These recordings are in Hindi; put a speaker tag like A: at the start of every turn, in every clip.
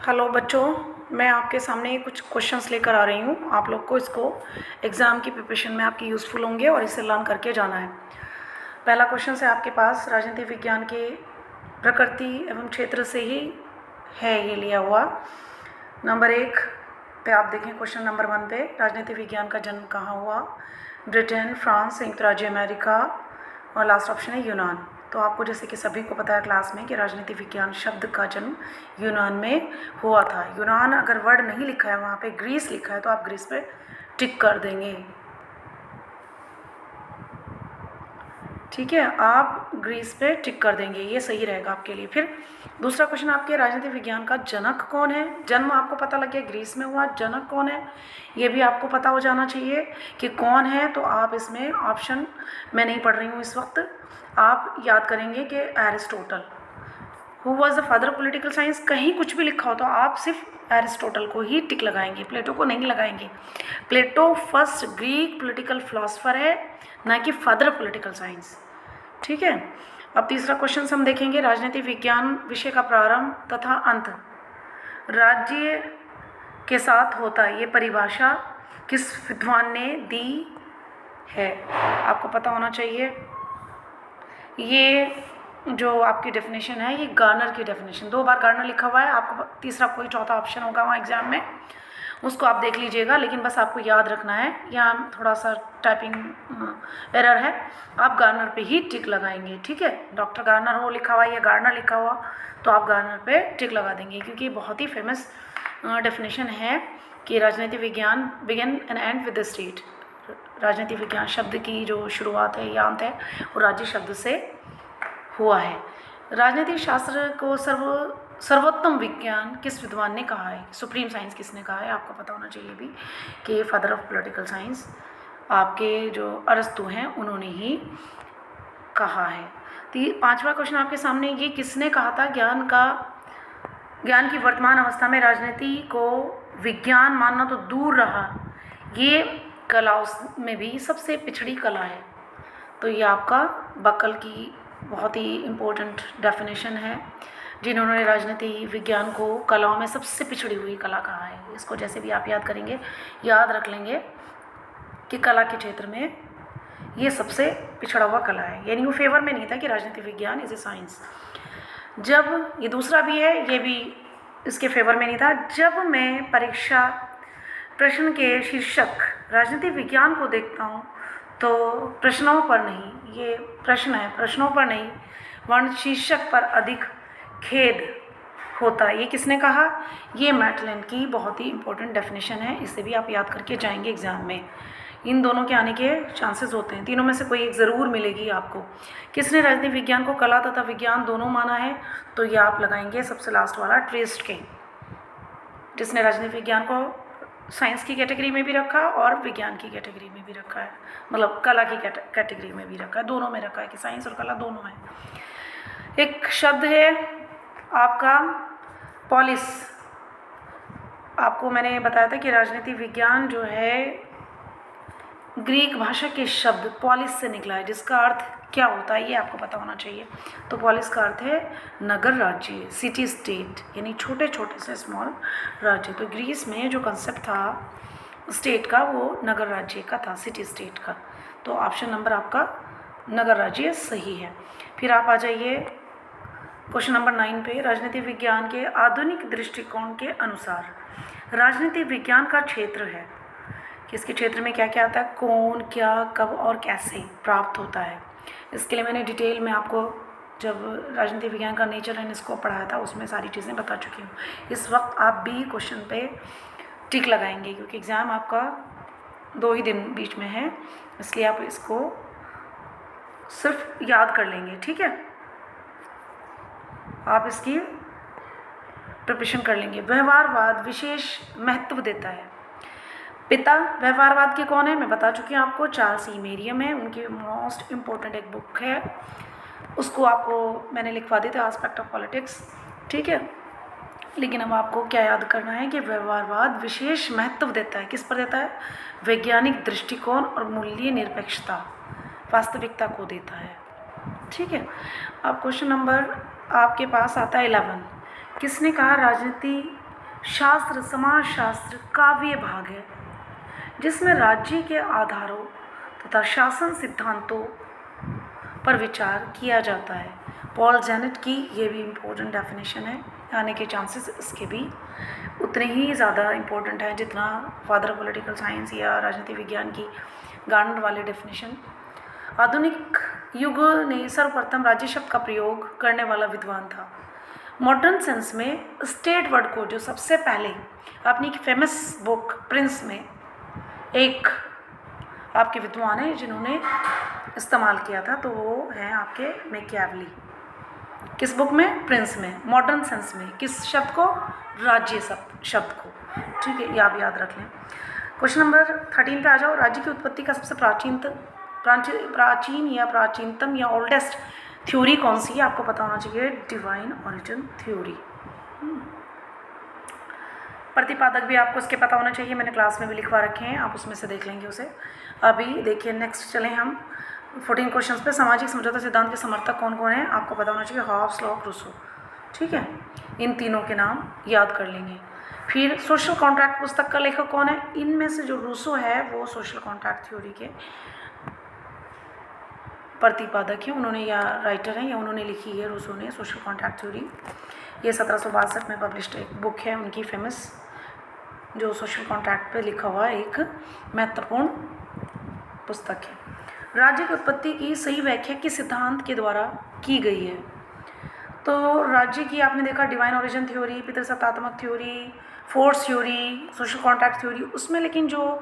A: हेलो बच्चों, मैं आपके सामने कुछ क्वेश्चंस लेकर आ रही हूँ। आप लोग को इसको एग्ज़ाम की प्रिपरेशन में आपकी यूज़फुल होंगे और इसे लर्न करके जाना है। पहला क्वेश्चन है आपके पास, राजनीति विज्ञान के प्रकृति एवं क्षेत्र से ही है ये लिया हुआ। नंबर 1 पे आप देखें, क्वेश्चन नंबर 1 पे, राजनीति विज्ञान का जन्म कहाँ हुआ? ब्रिटेन, फ्रांस, संयुक्त राज्य अमेरिका, और लास्ट ऑप्शन है यूनान। तो आपको जैसे कि सभी को पता है क्लास में कि राजनीति विज्ञान शब्द का जन्म यूनान में हुआ था। यूनान अगर वर्ड नहीं लिखा है, वहाँ पे ग्रीस लिखा है, तो आप ग्रीस पे टिक कर देंगे। ठीक है, आप ग्रीस पे टिक कर देंगे, ये सही रहेगा आपके लिए। फिर दूसरा क्वेश्चन आपके, राजनीति विज्ञान का जनक कौन है? जन्म आपको पता लग गया ग्रीस में हुआ, जनक कौन है ये भी आपको पता हो जाना चाहिए कि कौन है। तो आप इसमें ऑप्शन, मैं नहीं पढ़ रही हूँ इस वक्त, आप याद करेंगे कि Aristotle. Who was the father of political science, कहीं कुछ भी लिखा हो तो आप सिर्फ एरिस्टोटल को ही टिक लगाएंगे, प्लेटो को नहीं लगाएंगे। प्लेटो फर्स्ट ग्रीक पॉलिटिकल फिलोसफर है, ना कि फादर ऑफ पोलिटिकल साइंस। ठीक है, अब तीसरा क्वेश्चन हम देखेंगे, राजनीति विज्ञान विषय का प्रारंभ तथा अंत राज्य के साथ होता है, ये परिभाषा किस विद्वान ने दी है? आपको पता होना चाहिए। ये जो आपकी डेफिनेशन है, ये गार्नर की डेफिनेशन, 2 बार गार्नर लिखा हुआ है। आपको तीसरा कोई चौथा ऑप्शन होगा वहाँ एग्जाम में, उसको आप देख लीजिएगा, लेकिन बस आपको याद रखना है। यहाँ थोड़ा सा टाइपिंग एरर है, आप गार्नर पे ही टिक लगाएंगे। ठीक है, डॉक्टर गार्नर हो लिखा हुआ या गार्नर लिखा हुआ तो आप गार्नर पे टिक लगा देंगे, क्योंकि बहुत ही फेमस डेफिनेशन है कि राजनीति विज्ञान begin and and with the state. राजनीति विज्ञान शब्द की जो शुरुआत है या अंत है वो राज्य शब्द से हुआ है। राजनीतिक शास्त्र को सर्वोत्तम विज्ञान किस विद्वान ने कहा है? सुप्रीम साइंस किसने कहा है? आपको पता होना चाहिए भी कि फादर ऑफ पॉलिटिकल साइंस आपके जो अरस्तु हैं उन्होंने ही कहा है। तो 5वां क्वेश्चन आपके सामने, ये किसने कहा था ज्ञान की वर्तमान अवस्था में राजनीति को विज्ञान मानना तो दूर रहा, ये कलाओं में भी सबसे पिछड़ी कला है। तो ये आपका बकल की बहुत ही इम्पोर्टेंट डेफिनेशन है, जिन्होंने राजनीति विज्ञान को कलाओं में सबसे पिछड़ी हुई कला कहा है। इसको जैसे भी आप याद करेंगे, याद रख लेंगे कि कला के क्षेत्र में ये सबसे पिछड़ा हुआ कला है, यानी वो फेवर में नहीं था कि राजनीति विज्ञान इज ए साइंस। जब ये दूसरा भी है, ये भी इसके फेवर में नहीं था। जब मैं परीक्षा प्रश्न के शीर्षक राजनीति विज्ञान को देखता हूँ तो प्रश्नों पर नहीं, ये प्रश्न है, प्रश्नों पर नहीं, वर्ण शीर्षक पर अधिक खेद होता है। ये किसने कहा? ये मैटलन की बहुत ही इंपॉर्टेंट डेफिनेशन है, इसे भी आप याद करके जाएंगे एग्जाम में। इन दोनों के आने के चांसेस होते हैं, तीनों में से कोई एक ज़रूर मिलेगी आपको। किसने राजनीति विज्ञान को कला तथा विज्ञान दोनों माना है? तो ये आप लगाएंगे सबसे लास्ट वाला, ट्रिस्ट के, जिसने राजनीति विज्ञान को साइंस की कैटेगरी में भी रखा और विज्ञान की कैटेगरी में भी रखा है, मतलब कला की कैटेगरी में भी रखा है, दोनों में रखा है कि साइंस और कला दोनों है। एक शब्द है आपका पॉलिस। आपको मैंने बताया था कि राजनीति विज्ञान जो है ग्रीक भाषा के शब्द पॉलिस से निकला है, जिसका अर्थ क्या होता है ये आपको पता होना चाहिए। तो पॉलिस का अर्थ है नगर राज्य, सिटी स्टेट, यानी छोटे छोटे से स्मॉल राज्य। तो ग्रीस में जो कंसेप्ट था स्टेट का, वो नगर राज्य का था, सिटी स्टेट का। तो ऑप्शन नंबर आपका नगर राज्य सही है। फिर आप आ जाइए क्वेश्चन नंबर 9 पे, राजनीति विज्ञान के आधुनिक दृष्टिकोण के अनुसार राजनीति विज्ञान का क्षेत्र है कि इसके क्षेत्र में क्या क्या आता है, कौन, क्या, कब और कैसे प्राप्त होता है। इसके लिए मैंने डिटेल में आपको जब राजनीति विज्ञान का नेचर एंड इसको पढ़ाया था उसमें सारी चीज़ें बता चुकी हूँ। इस वक्त आप भी क्वेश्चन पे टिक लगाएंगे, क्योंकि एग्ज़ाम आपका 2 ही दिन बीच में है, इसलिए आप इसको सिर्फ याद कर लेंगे। ठीक है, आप इसकी प्रिपरेशन कर लेंगे। व्यवहारवाद विशेष महत्व देता है। पिता व्यवहारवाद के कौन है? मैं बता चुकी हूँ आपको, चार्ल्स ई मेरियम है, उनकी मोस्ट इम्पोर्टेंट एक बुक है, उसको आपको मैंने लिखवा दी थी, एस्पेक्ट ऑफ पॉलिटिक्स। ठीक है, लेकिन अब आपको क्या याद करना है कि व्यवहारवाद विशेष महत्व देता है, किस पर देता है? वैज्ञानिक दृष्टिकोण और मूल्य निरपेक्षता, वास्तविकता को देता है। ठीक है, अब क्वेश्चन नंबर आपके पास आता है 11, किसने कहा राजनीति शास्त्र समाजशास्त्र काव्य भाग है जिसमें राज्य के आधारों तथा शासन सिद्धांतों पर विचार किया जाता है। पॉल जेनेट की ये भी इम्पोर्टेंट डेफिनेशन है, आने के चांसेस इसके भी उतने ही ज़्यादा इम्पोर्टेंट हैं जितना फादर ऑफ पॉलिटिकल साइंस या राजनीति विज्ञान की गार्नर वाले डेफिनेशन। आधुनिक युग ने सर्वप्रथम राज्य शब्द का प्रयोग करने वाला विद्वान था। मॉडर्न सेंस में स्टेट वर्ड को जो सबसे पहले अपनी फेमस बुक प्रिंस में एक आपके विद्वान है जिन्होंने इस्तेमाल किया था, तो वो हैं आपके मैकियावेली। किस बुक में? प्रिंस में। मॉडर्न सेंस में किस शब्द को? राज्य शब्द को। ठीक है, ये आप याद रख लें। क्वेश्चन नंबर 13 पे आ जाओ। राज्य की उत्पत्ति का सबसे प्राचीन या प्राचीनतम या ओल्डेस्ट थ्योरी कौन सी है? आपको पता होना चाहिए, डिवाइन ओरिजिन थ्योरी। प्रतिपादक भी आपको इसके पता होना चाहिए, मैंने क्लास में भी लिखवा रखे हैं, आप उसमें से देख लेंगे उसे। अभी देखिए नेक्स्ट चलें हम 14 क्वेश्चंस पे। सामाजिक समझौता सिद्धांत के समर्थक कौन कौन है? आपको पता होना चाहिए, हॉब्स, लॉक, रूसो। ठीक है, इन तीनों के नाम याद कर लेंगे। फिर सोशल कॉन्ट्रैक्ट पुस्तक का लेखक कौन है? इनमें से जो रूसो है वो सोशल कॉन्ट्रैक्ट थ्योरी के प्रतिपादक हैं, उन्होंने या राइटर हैं या उन्होंने लिखी है रूसो ने सोशल कॉन्ट्रैक्ट थ्योरी। ये 1762 में पब्लिश्ड एक बुक है उनकी फेमस, जो सोशल कॉन्ट्रैक्ट पे लिखा हुआ एक महत्वपूर्ण पुस्तक है। राज्य की उत्पत्ति की सही व्याख्या किस सिद्धांत के द्वारा की गई है? तो राज्य की आपने देखा डिवाइन ओरिजिन थ्योरी, पितृसत्तात्मक theory, force theory, social contract theory, उसमें लेकिन जो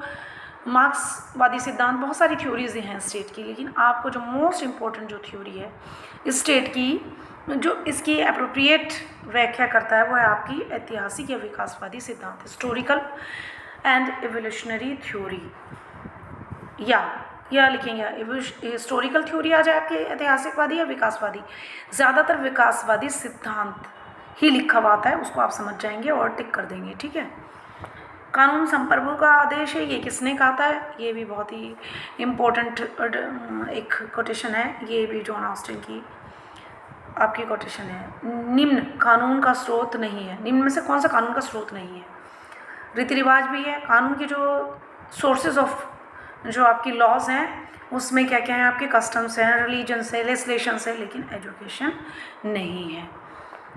A: मार्क्सवादी सिद्धांत, बहुत सारी थ्योरीज हैं स्टेट की, लेकिन आपको जो मोस्ट इम्पोर्टेंट जो थ्योरी है स्टेट की, जो इसकी अप्रोप्रिएट व्याख्या करता है वो है आपकी ऐतिहासिक या विकासवादी सिद्धांत, हिस्टोरिकल एंड एवोल्यूशनरी थ्योरी। या लिखेंगे हिस्टोरिकल थ्योरी आ जाए आपके, ऐतिहासिकवादी या विकासवादी। ज़्यादातर विकासवादी सिद्धांत ही लिखा हुआ आता है, उसको आप समझ जाएंगे और टिक कर देंगे। ठीक है, कानून संप्रभु का आदेश है, ये किसने कहा था? ये भी बहुत ही इम्पोर्टेंट एक कोटेशन है, ये भी जॉन ऑस्टिन की आपकी कोटेशन है। निम्न कानून का स्रोत नहीं है। निम्न में से कौन सा कानून का स्रोत नहीं है? रीति रिवाज भी है। कानून की जो सोर्सेज ऑफ जो आपकी लॉज हैं उसमें क्या क्या है? आपके कस्टम्स हैं, रिलीजन से, लेजिस्लेशन से, लेकिन एजुकेशन नहीं है।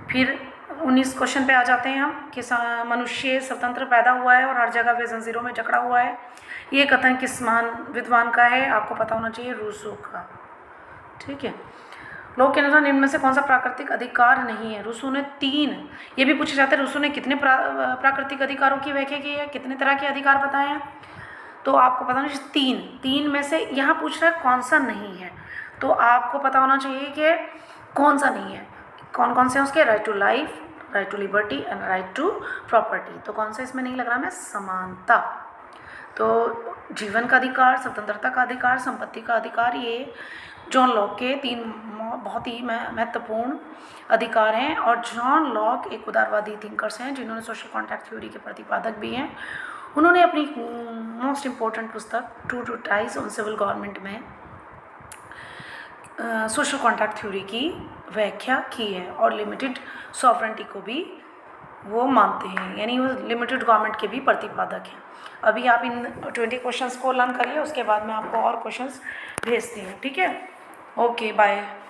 A: फिर 19 क्वेश्चन पे आ जाते हैं हम कि मनुष्य स्वतंत्र पैदा हुआ है और हर जगह पे जंजीरों में जकड़ा हुआ है। ये कथन किस महान विद्वान का है? आपको पता होना चाहिए, रूसो का। ठीक है, लोग के अनुसार निम्न में से कौन सा प्राकृतिक अधिकार नहीं है? रूसो ने 3, ये भी पूछे जाते हैं रूसो ने कितने प्राकृतिक अधिकारों की व्याख्या की है, कितने तरह के अधिकार बताए हैं? तो आपको पता होना चाहिए 3 में से यहाँ पूछ रहा है कौन सा नहीं है, तो आपको पता होना चाहिए कि कौन सा नहीं है। कौन कौन से हैं उसके? Right to life, right to liberty and right to property. तो कौन सा इसमें नहीं लग रहा है? समानता। तो जीवन का अधिकार, स्वतंत्रता का अधिकार, संपत्ति का अधिकार, ये जॉन लॉक के 3 बहुत ही महत्वपूर्ण अधिकार हैं। और जॉन लॉक एक उदारवादी थिंकर्स हैं जिन्होंने सोशल कॉन्ट्रैक्ट थ्योरी के प्रतिपादक भी हैं। उन्होंने अपनी मोस्ट इम्पोर्टेंट पुस्तक टू ट्रूटाइज ऑन सिविल गवर्नमेंट में सोशल कॉन्ट्रैक्ट थ्योरी की व्याख्या की है और लिमिटेड सॉवरेंटी को भी वो मानते हैं, यानी वो लिमिटेड गवर्नमेंट के भी प्रतिपादक हैं। अभी आप इन 20 क्वेश्चंस को लर्न करिए, उसके बाद मैं आपको और क्वेश्चंस भेजती हूँ। ठीक है, ओके, बाय।